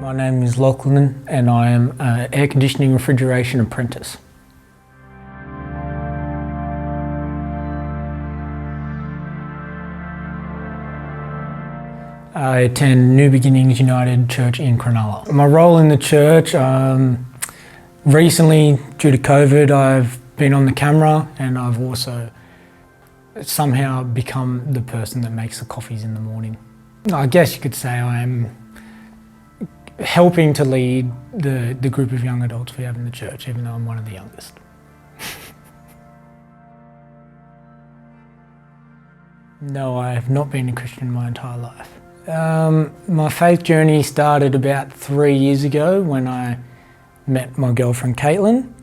My name is Lachlan and I am an air conditioning refrigeration apprentice. I attend New Beginnings United Church in Cronulla. My role in the church, recently due to COVID, I've been on the camera and I've also somehow become the person that makes the coffees in the morning. I guess you could say I am helping to lead the group of young adults we have in the church, even though I'm one of the youngest. No, I have not been a Christian my entire life. My faith journey started about 3 years ago when I met my girlfriend Caitlin.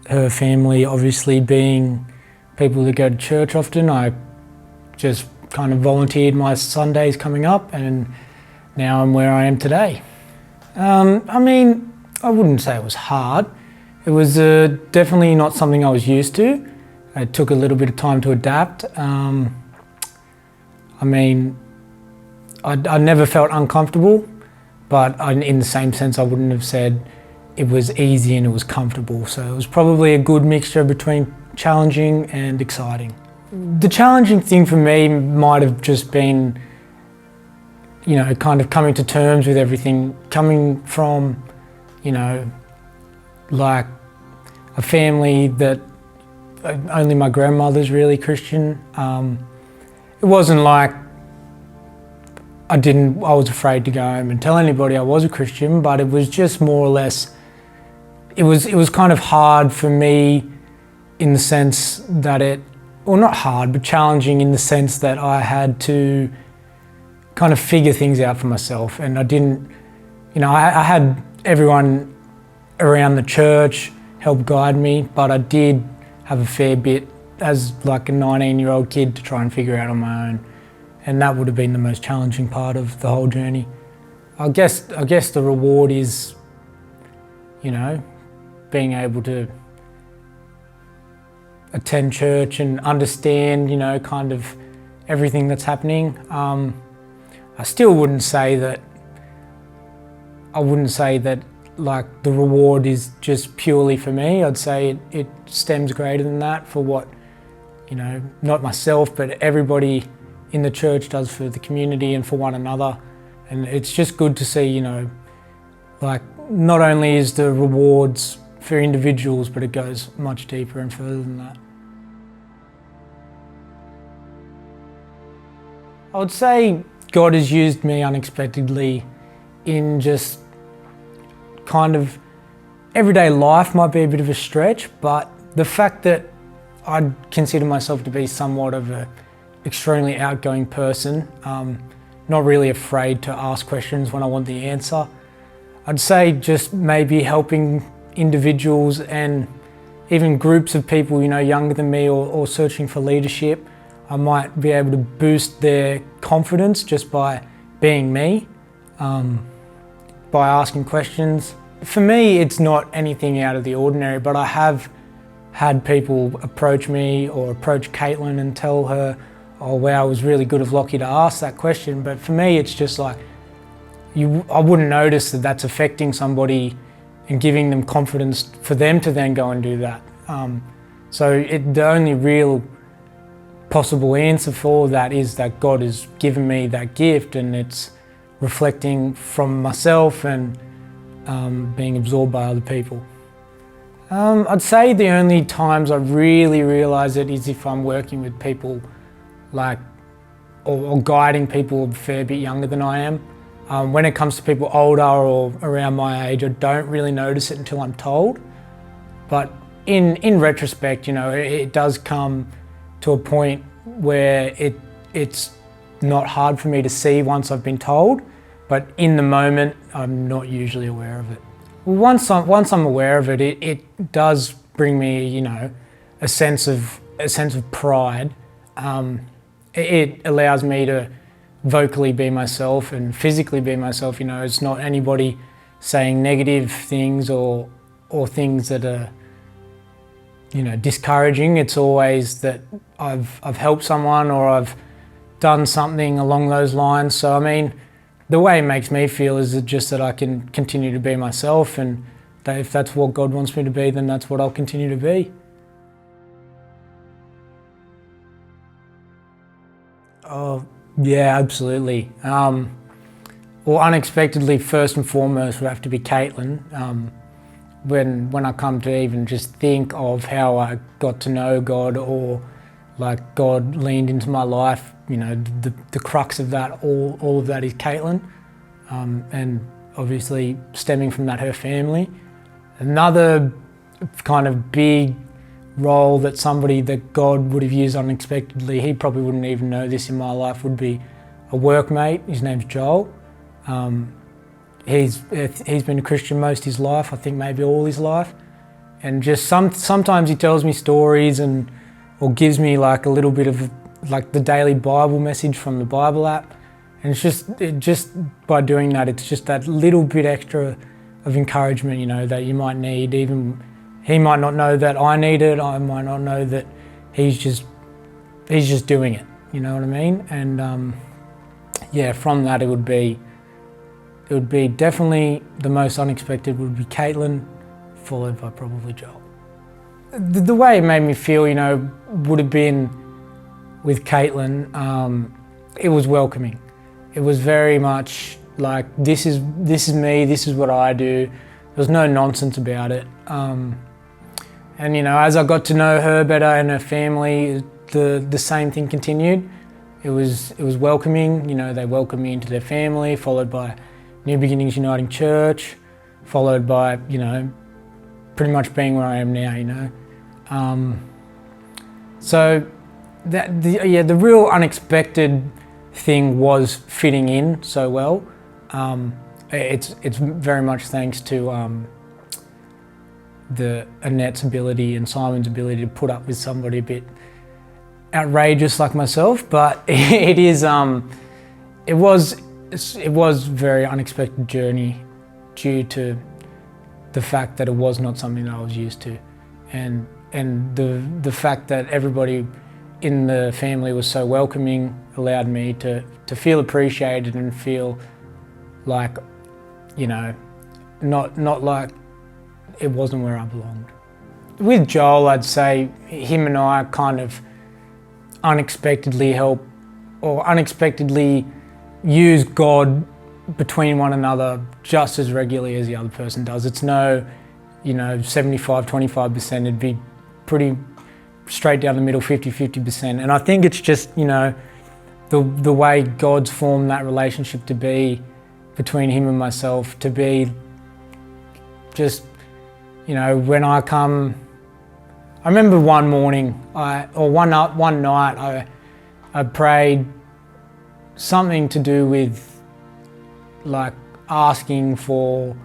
Her family obviously being people that go to church often, I just kind of volunteered my Sundays coming up and now I'm where I am today. I mean, I wouldn't say it was hard. It was definitely not something I was used to. It took a little bit of time to adapt. I mean, I never felt uncomfortable, but in the same sense I wouldn't have said it was easy and it was comfortable. So it was probably a good mixture between challenging and exciting. The challenging thing for me might have just been, you know, kind of coming to terms with everything, coming from, you know, like a family that only my grandmother's really Christian. It wasn't like I was afraid to go home and tell anybody I was a Christian, but it was just more or less, it was kind of hard for me in the sense that well, not hard, but challenging in the sense that I had to kind of figure things out for myself. And I didn't, you know, I had everyone around the church help guide me, but I did have a fair bit as like a 19-year-old kid to try and figure out on my own. And that would have been the most challenging part of the whole journey. I guess the reward is, you know, being able to attend church and understand, you know, kind of everything that's happening. I still wouldn't say that, like the reward is just purely for me. I'd say it stems greater than that for what, you know, not myself, but everybody in the church does for the community and for one another. And it's just good to see, you know, like not only is the rewards for individuals, but it goes much deeper and further than that. I would say God has used me unexpectedly in just kind of everyday life might be a bit of a stretch, but the fact that I'd consider myself to be somewhat of an extremely outgoing person, not really afraid to ask questions when I want the answer. I'd say just maybe helping individuals and even groups of people, you know, younger than me or searching for leadership. I might be able to boost their confidence just by being me, by asking questions. For me, it's not anything out of the ordinary, but I have had people approach me or approach Caitlin and tell her, oh wow, it was really good of Lockie to ask that question. But for me, it's just like, I wouldn't notice that that's affecting somebody and giving them confidence for them to then go and do that. So the only real possible answer for that is that God has given me that gift, and it's reflecting from myself and being absorbed by other people. I'd say the only times I really realise it is if I'm working with people like, or guiding people a fair bit younger than I am. When it comes to people older or around my age, I don't really notice it until I'm told. But in retrospect, you know, it does come to a point where it's not hard for me to see once I've been told, but in the moment, I'm not usually aware of it. Once I'm aware of it, it does bring me, you know, a sense of pride. It allows me to vocally be myself and physically be myself. You know, it's not anybody saying negative things or things that are, you know, discouraging. It's always that I've helped someone or I've done something along those lines. So I mean, the way it makes me feel is just that I can continue to be myself, and that if that's what God wants me to be, then that's what I'll continue to be. Oh, yeah, absolutely. Well, unexpectedly, first and foremost, would have to be Caitlin. When I come to even just think of how I got to know God, or like God leaned into my life, the crux of that, all of that is Caitlin, and obviously stemming from that, her family. Another kind of big role that somebody that God would have used unexpectedly, he probably wouldn't even know this in my life, would be a workmate. His name's Joel. He's been a Christian most of his life, I think maybe all his life, and just sometimes he tells me stories or gives me like a little bit of like the daily Bible message from the Bible app, and it's just by doing that, it's just that little bit extra of encouragement, that you might need. Even he might not know that I need it, I might not know that he's just doing it, you know what I mean? And yeah, from that it would be definitely the most unexpected would be Caitlin, followed by probably Joel. The way it made me feel, would have been with Caitlin, it was welcoming. It was very much like, this is me, this is what I do. There was no nonsense about it. And as I got to know her better and her family, the same thing continued. It was welcoming. They welcomed me into their family, followed by New Beginnings Uniting Church, followed by pretty much being where I am now. So the real unexpected thing was fitting in so well. It's very much thanks to Annette's ability and Simon's ability to put up with somebody a bit outrageous like myself, but it was very unexpected journey due to the fact that it was not something that I was used to, and the fact that everybody in the family was so welcoming allowed me to feel appreciated and feel like, not like it wasn't where I belonged. With Joel, I'd say him and I kind of unexpectedly help or unexpectedly use God between one another just as regularly as the other person does. It's no, 75-25%, it'd be pretty straight down the middle, 50-50%. And I think it's just, the way God's formed that relationship to be between him and myself, to be just, when I come, I remember one morning, one night, I prayed something to do with like asking for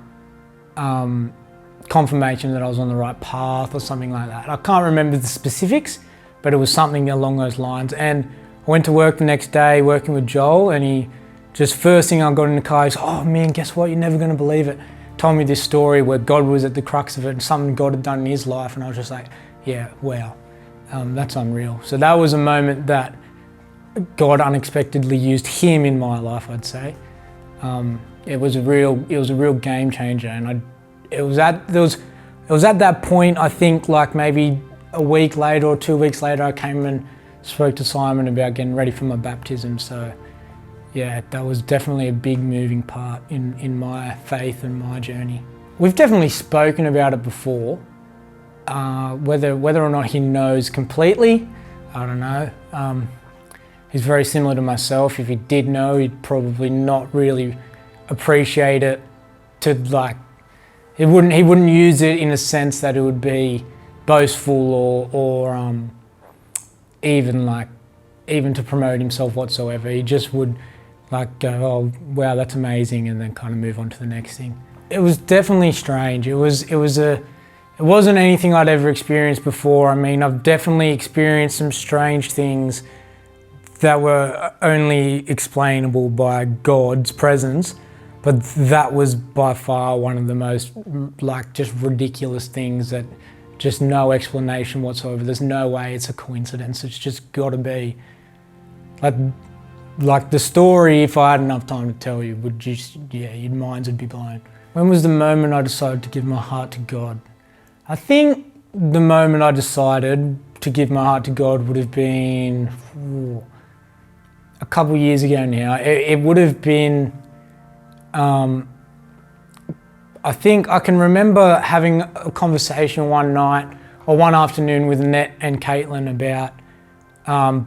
confirmation that I was on the right path or something like that. I can't remember the specifics, but it was something along those lines. And I went to work the next day working with Joel, and he just, first thing I got in the car, he's, "Oh man, guess what? You're never going to believe it." Told me this story where God was at the crux of it and something God had done in his life, and I was just like, yeah, wow, that's unreal. So that was a moment that God unexpectedly used him in my life, I'd say. It was a real game changer, and it was at that point, I think, like maybe a week later or 2 weeks later, I came and spoke to Simon about getting ready for my baptism. So yeah, that was definitely a big moving part in my faith and my journey. We've definitely spoken about it before. Whether or not he knows completely, I don't know. He's very similar to myself. If he did know, he'd probably not really appreciate it to like, he wouldn't use it in a sense that it would be boastful or even to promote himself whatsoever. He just would like go, "Oh wow, that's amazing," and then kind of move on to the next thing. It was definitely strange. It wasn't anything I'd ever experienced before. I mean, I've definitely experienced some strange things that were only explainable by God's presence, but that was by far one of the most like just ridiculous things that just no explanation whatsoever. There's no way it's a coincidence. It's just got to be. Like, like the story, if I had enough time to tell you, would just, yeah, your minds would be blown. When was the moment I decided to give my heart to God? I think the moment I decided to give my heart to God would have been a couple of years ago now. It would have been, I think I can remember having a conversation one night or one afternoon with Annette and Caitlin about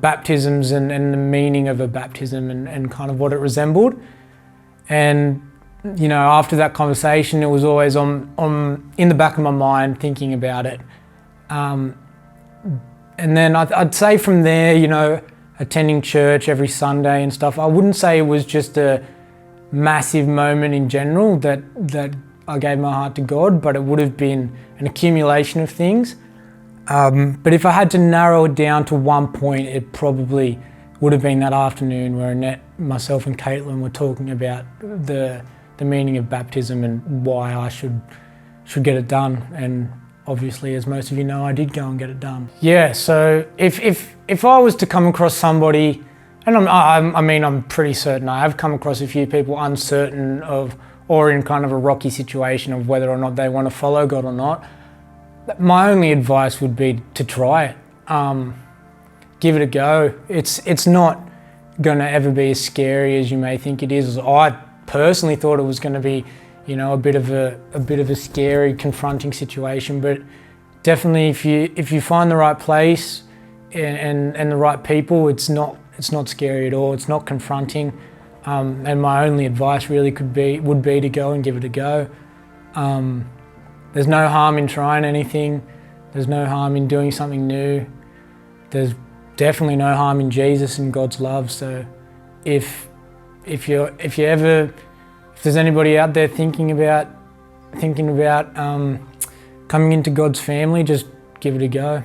baptisms and the meaning of a baptism and kind of what it resembled. And you know, after that conversation, it was always on in the back of my mind thinking about it. And then I'd say from there, you know, attending church every Sunday and stuff, I wouldn't say it was just a massive moment in general that I gave my heart to God, but it would have been an accumulation of things. But if I had to narrow it down to one point, it probably would have been that afternoon where Annette, myself and Caitlin were talking about the meaning of baptism and why I should get it done. And obviously, as most of you know, I did go and get it done. Yeah, so if I was to come across somebody, and I'm pretty certain I have come across a few people uncertain of, or in kind of a rocky situation of whether or not they want to follow God or not, my only advice would be to try it. Give it a go. It's not going to ever be as scary as you may think it is. I personally thought it was going to be, you know, a bit of a scary, confronting situation. But definitely, if you find the right place and the right people, it's not scary at all. It's not confronting. And my only advice really would be to go and give it a go. There's no harm in trying anything. There's no harm in doing something new. There's definitely no harm in Jesus and God's love. So if there's anybody out there thinking about coming into God's family, just give it a go.